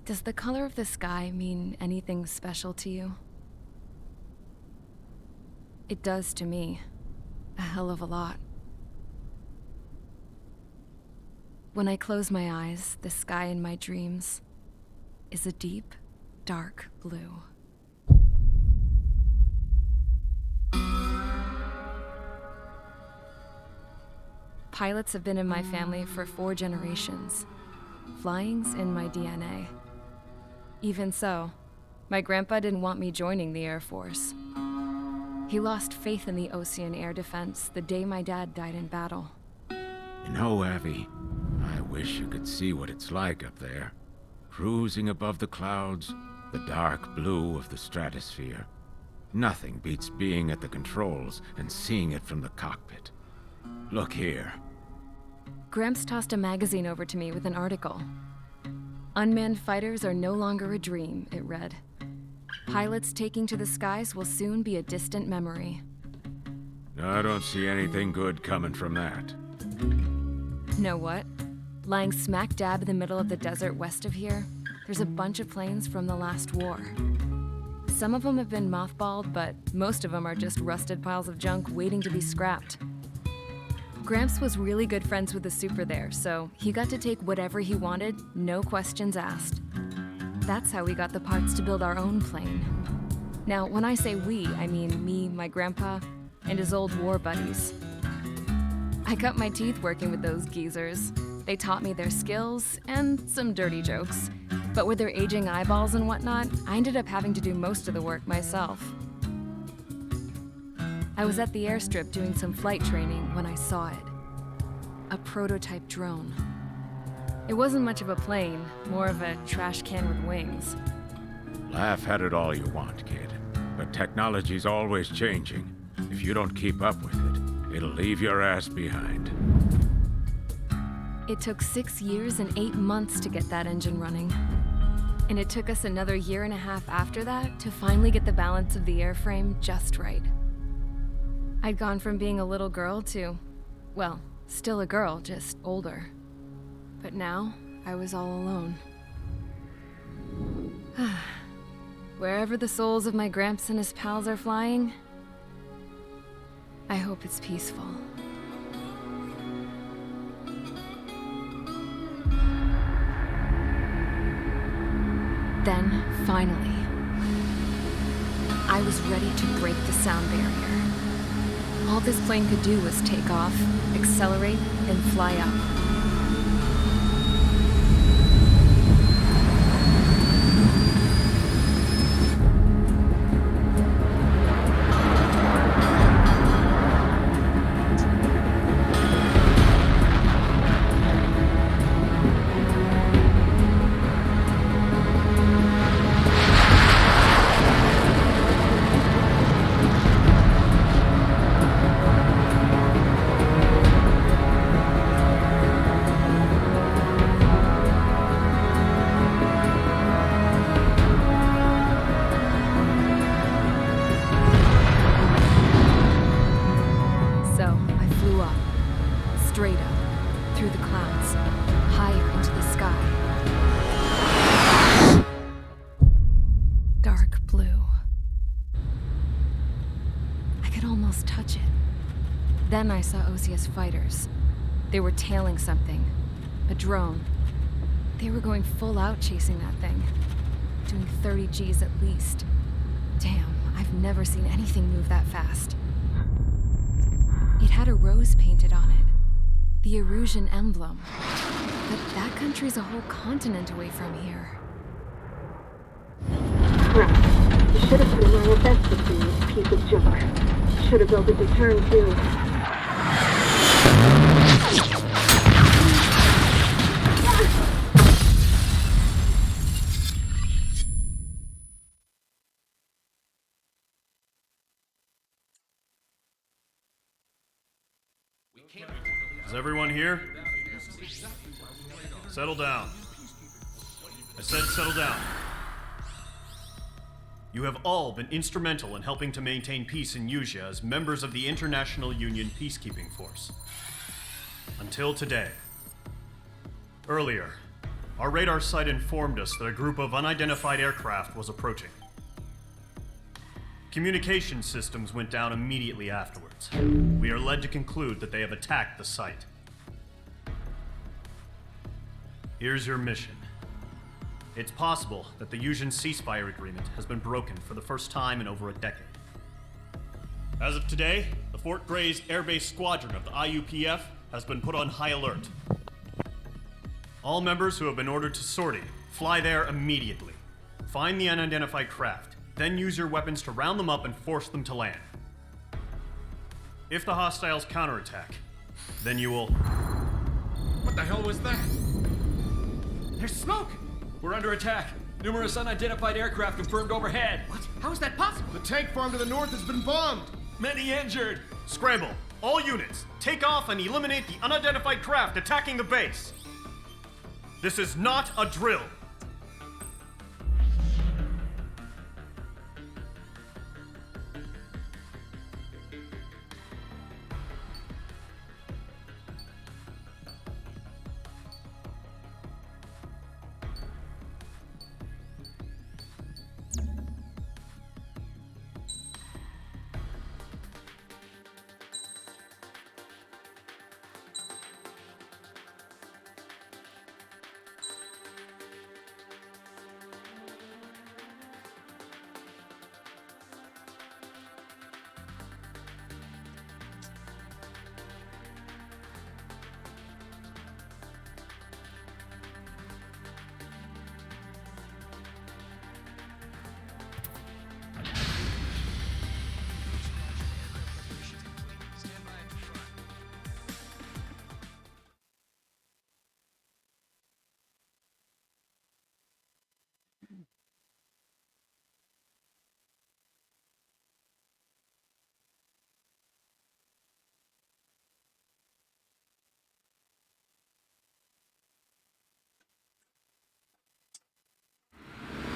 Does the color of the sky mean anything special to you? It does to me. A hell of a lot. When I close my eyes, the sky in my dreams is a deep, dark blue. Pilots have been in my family for 4 generations. Flying's in my DNA. Even so, my grandpa didn't want me joining the Air Force. He lost faith in the Ocean Air Defense the day my dad died in battle. You know, Abby, I wish you could see what it's like up there. Cruising above the clouds, the dark blue of the stratosphere. Nothing beats being at the controls and seeing it from the cockpit. Look here. Gramps tossed a magazine over to me with an article. Unmanned fighters are no longer a dream, it read. Pilots taking to the skies will soon be a distant memory. I don't see anything good coming from that. Know what? Lying smack dab in the middle of the desert west of here, there's a bunch of planes from the last war. Some of them have been mothballed, but most of them are just rusted piles of junk waiting to be scrapped. Gramps was really good friends with the super there, so he got to take whatever he wanted, no questions asked. That's how we got the parts to build our own plane. Now, when I say we, I mean me, my grandpa, and his old war buddies. I cut my teeth working with those geezers. They taught me their skills and some dirty jokes. But with their aging eyeballs and whatnot, I ended up having to do most of the work myself. I was at the airstrip doing some flight training when I saw it. A prototype drone. It wasn't much of a plane, more of a trash can with wings. Laugh at it all you want, kid. But technology's always changing. If you don't keep up with it, it'll leave your ass behind. It took 6 years and 8 months to get that engine running. And it took us another 1.5 years after that to finally get the balance of the airframe just right. I'd gone from being a little girl to, well, still a girl, just older. But now, I was all alone. Wherever the souls of my Gramps and his pals are flying, I hope it's peaceful. Then, finally, I was ready to break the sound barrier. All this plane could do was take off, accelerate, and fly up. Straight up, through the clouds, higher into the sky. Dark blue. I could almost touch it. Then I saw Osius fighters. They were tailing something. A drone. They were going full out chasing that thing. Doing 30 Gs at least. Damn, I've never seen anything move that fast. It had a rose painted on it. The Erusian emblem. But that country's a whole continent away from here. Crap. You should have been wearing a vest with this piece of junk. Should have built a return too. Is everyone here? Settle down. I said settle down. You have all been instrumental in helping to maintain peace in Usea as members of the International Union Peacekeeping Force. Until today. Earlier, Our radar site informed us that a group of unidentified aircraft was approaching. Communication systems went down immediately afterwards. We are led to conclude that they have attacked the site. Here's your mission. It's possible that the Yuuzhan ceasefire agreement has been broken for the first time in over a decade. As of today, the Fort Grays Air Base Squadron of the IUPF has been put on high alert. All members who have been ordered to sortie, fly there immediately. Find the unidentified craft, then use your weapons to round them up and force them to land. If the hostiles counterattack, then you will... What the hell was that? There's smoke! We're under attack. Numerous unidentified aircraft confirmed overhead. What? How is that possible? The tank farm to the north has been bombed. Many injured. Scramble! All units, take off and eliminate the unidentified craft attacking the base! This is not a drill!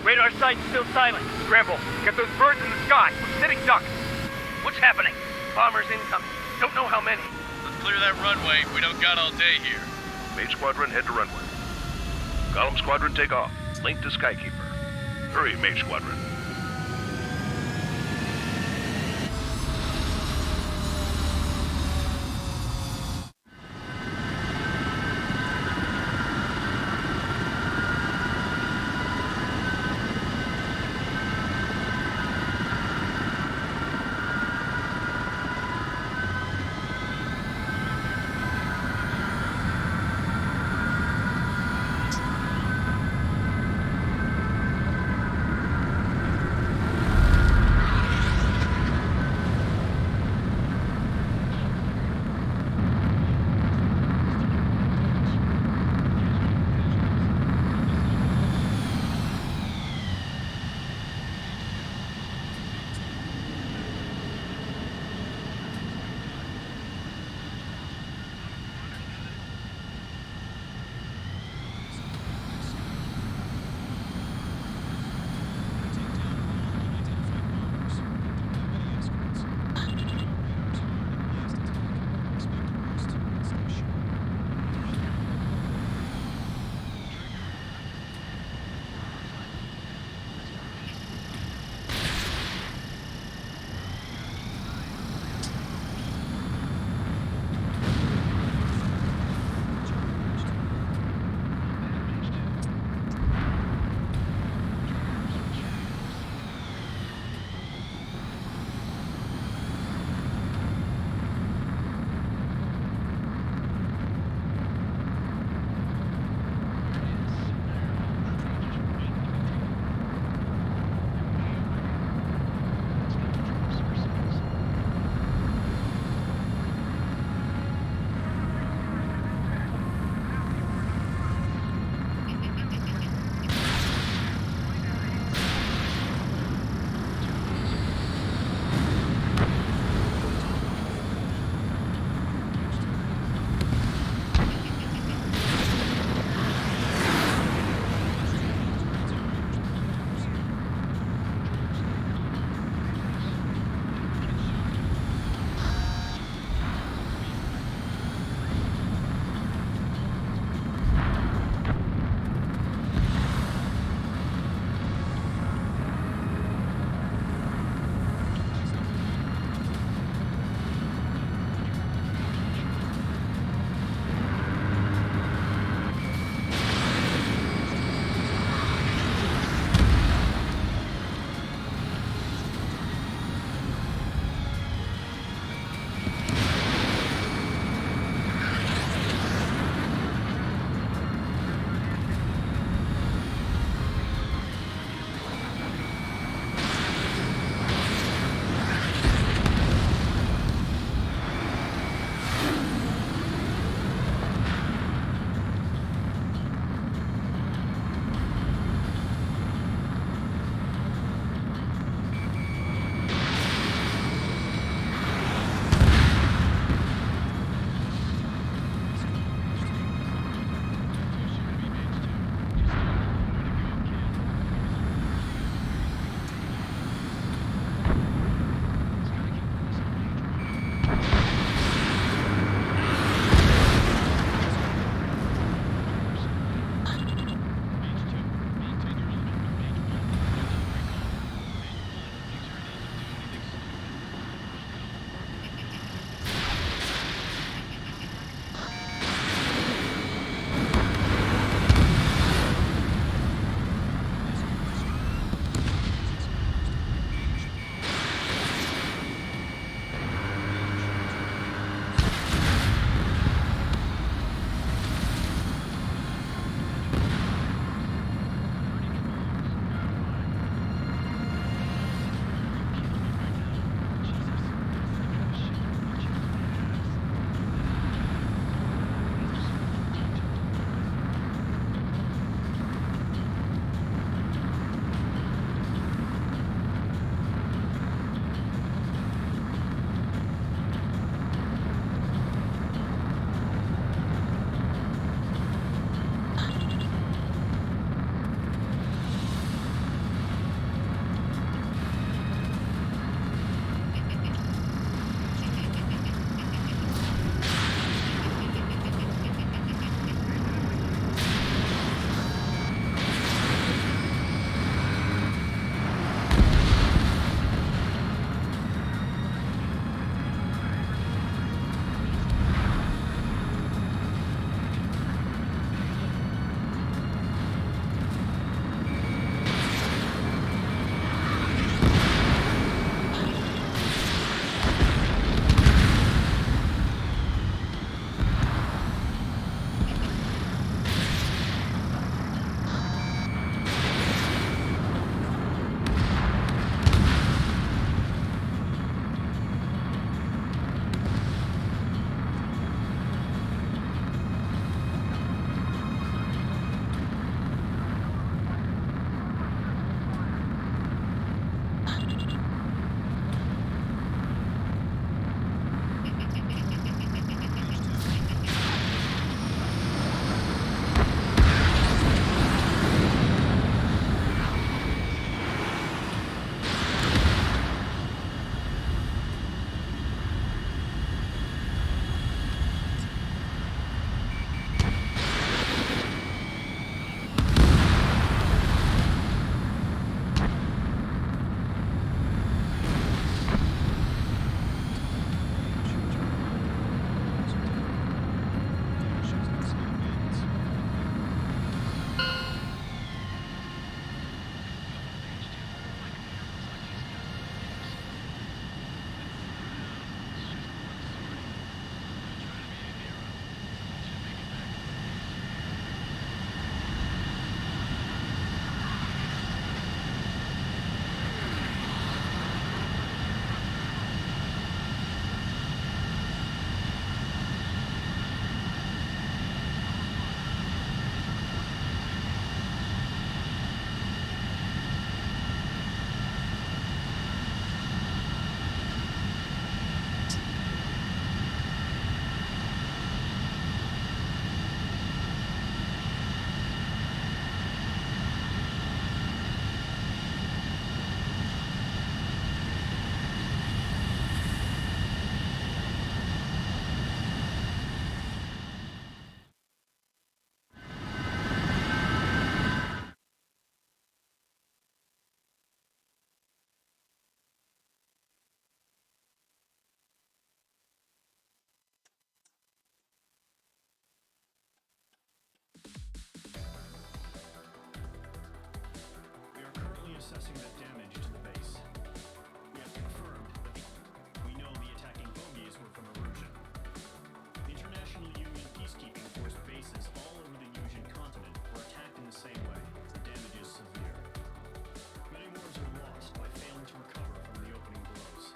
Radar site's still silent. Scramble. Get those birds in the sky. We're sitting ducks. What's happening? Bombers incoming. Don't know how many. Let's clear that runway. We don't got all day here. Mage Squadron, head to runway. Column Squadron, take off. Link to Skykeeper. Hurry, Mage Squadron. assessing that damage to the base. We have confirmed that we know the attacking bogies were from Erusia. The International Union Peacekeeping Force bases all over the Yusian continent were attacked in the same way. The damage is severe. Many wars are lost by failing to recover from the opening blows.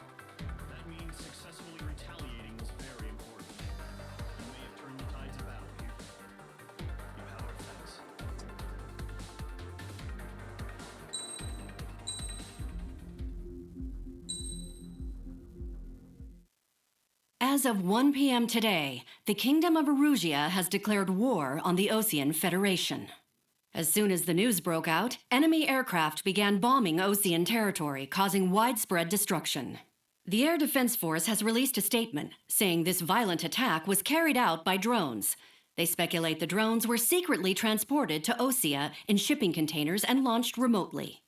That means successfully retaliating was very important. You may have turned the tides of battle here. You have our thanks. As of 1 p.m. today, the Kingdom of Erusia has declared war on the Osean Federation. As soon as the news broke out, enemy aircraft began bombing Osean territory, causing widespread destruction. The Air Defense Force has released a statement saying this violent attack was carried out by drones. They speculate the drones were secretly transported to Osea in shipping containers and launched remotely.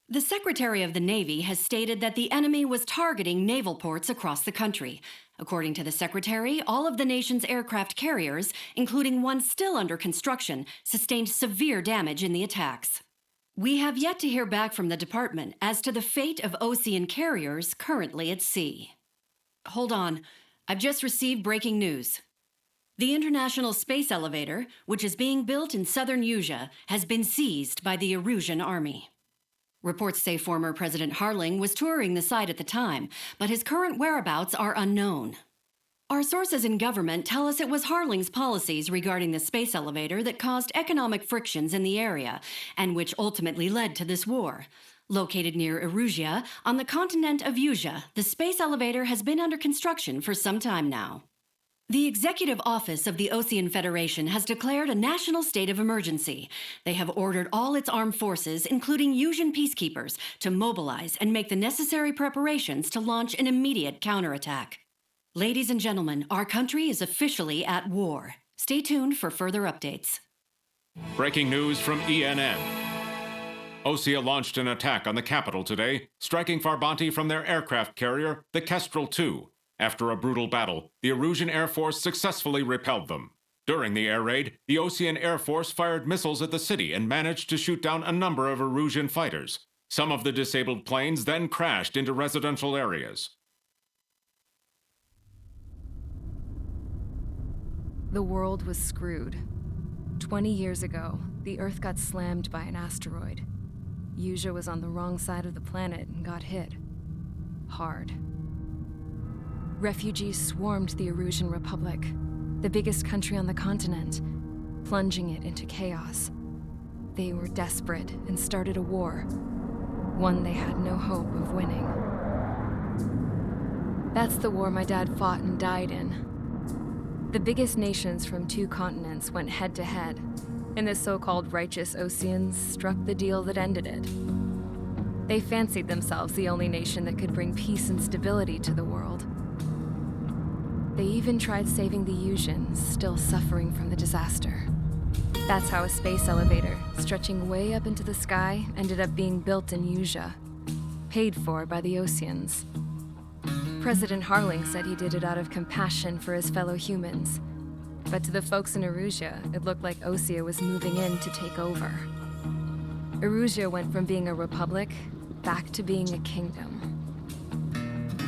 The Secretary of the Navy has stated that the enemy was targeting naval ports across the country. According to the Secretary, all of the nation's aircraft carriers, including one still under construction, sustained severe damage in the attacks. We have yet to hear back from the department as to the fate of Osean carriers currently at sea. Hold on, I've just received breaking news. The International Space Elevator, which is being built in southern Yusia, has been seized by the Erusian army. Reports say former President Harling was touring the site at the time, but his current whereabouts are unknown. Our sources in government tell us it was Harling's policies regarding the space elevator that caused economic frictions in the area, and which ultimately led to this war. Located near Erusia, on the continent of Yusia, the space elevator has been under construction for some time now. The Executive Office of the Osean Federation has declared a national state of emergency. They have ordered all its armed forces, including Yusian peacekeepers, to mobilize and make the necessary preparations to launch an immediate counterattack. Ladies and gentlemen, our country is officially at war. Stay tuned for further updates. Breaking news from ENN. Osea launched an attack on the capital today, striking Farbanti from their aircraft carrier, the Kestrel II. After a brutal battle, the Erusian Air Force successfully repelled them. During the air raid, the Osean Air Force fired missiles at the city and managed to shoot down a number of Erusian fighters. Some of the disabled planes then crashed into residential areas. The world was screwed. 20 years ago, the Earth got slammed by an asteroid. Yusia was on the wrong side of the planet and got hit. Hard. Refugees swarmed the Erusian Republic, the biggest country on the continent, plunging it into chaos. They were desperate and started a war, one they had no hope of winning. That's the war my dad fought and died in. The biggest nations from 2 continents went head-to-head, and the so-called righteous Oseans struck the deal that ended it. They fancied themselves the only nation that could bring peace and stability to the world. They even tried saving the Yusians, still suffering from the disaster. That's how a space elevator, stretching way up into the sky, ended up being built in Yusia, paid for by the Oseans. President Harling said he did it out of compassion for his fellow humans, but to the folks in Erusia, it looked like Osea was moving in to take over. Erusia went from being a republic back to being a kingdom.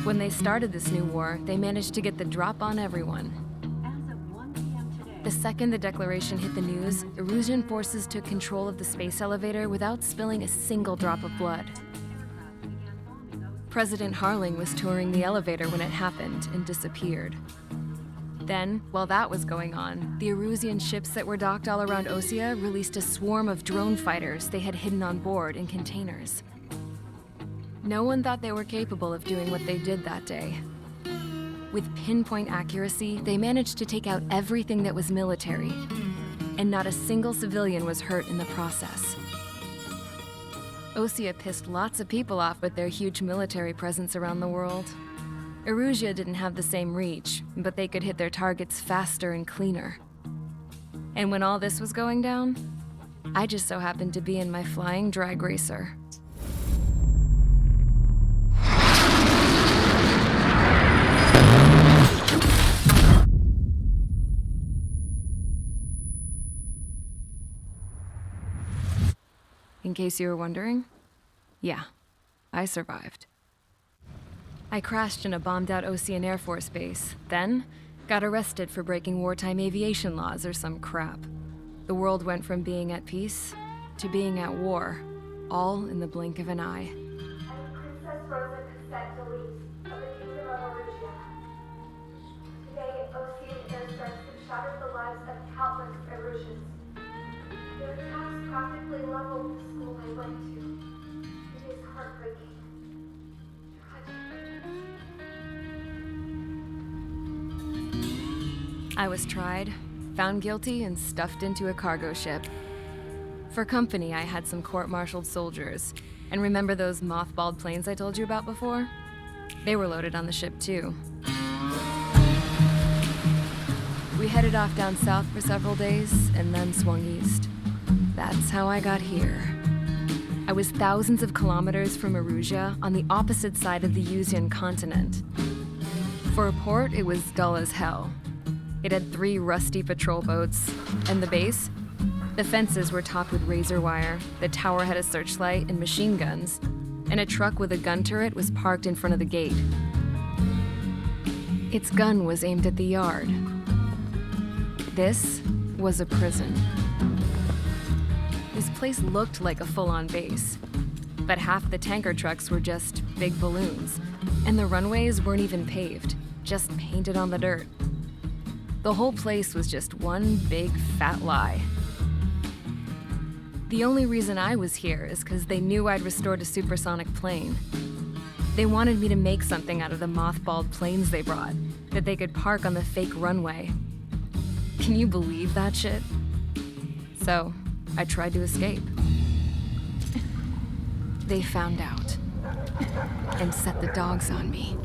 When they started this new war, they managed to get the drop on everyone. The second the declaration hit the news, Erusian forces took control of the space elevator without spilling a single drop of blood. President Harling was touring the elevator when it happened and disappeared. Then, while that was going on, the Erusian ships that were docked all around Osea released a swarm of drone fighters they had hidden on board in containers. No one thought they were capable of doing what they did that day. With pinpoint accuracy, they managed to take out everything that was military, and not a single civilian was hurt in the process. Osea pissed lots of people off with their huge military presence around the world. Erusia didn't have the same reach, but they could hit their targets faster and cleaner. And when all this was going down, I just so happened to be in my flying drag racer. In case you were wondering, Yeah, I survived. I crashed in a bombed-out Ocean Air Force base, then got arrested for breaking wartime aviation laws or some crap. The world went from being at peace to being at war, all in the blink of an eye. I'm Princess Rosa Cassette Delete of the Kingdom of Arusia. Today, Ocean airstrikes have shattered the lives of countless Erusians. Their attacks practically leveled the school I went to. It is heartbreaking. Tragic. I was tried, found guilty, and stuffed into a cargo ship. For company, I had some court-martialed soldiers. And remember those mothballed planes I told you about before? They were loaded on the ship, too. We headed off down south for several days, and then swung east. That's how I got here. I was thousands of kilometers from Erusia, on the opposite side of the Yuzian continent. For a port, it was dull as hell. It had 3 rusty patrol boats, and the base? The fences were topped with razor wire, the tower had a searchlight and machine guns, and a truck with a gun turret was parked in front of the gate. Its gun was aimed at the yard. This was a prison. This place looked like a full-on base, but half the tanker trucks were just big balloons, and the runways weren't even paved, just painted on the dirt. The whole place was just one big fat lie. The only reason I was here is because they knew I'd restored a supersonic plane. They wanted me to make something out of the mothballed planes they brought, that they could park on the fake runway. Can you believe that shit? So, I tried to escape. They found out, and set the dogs on me.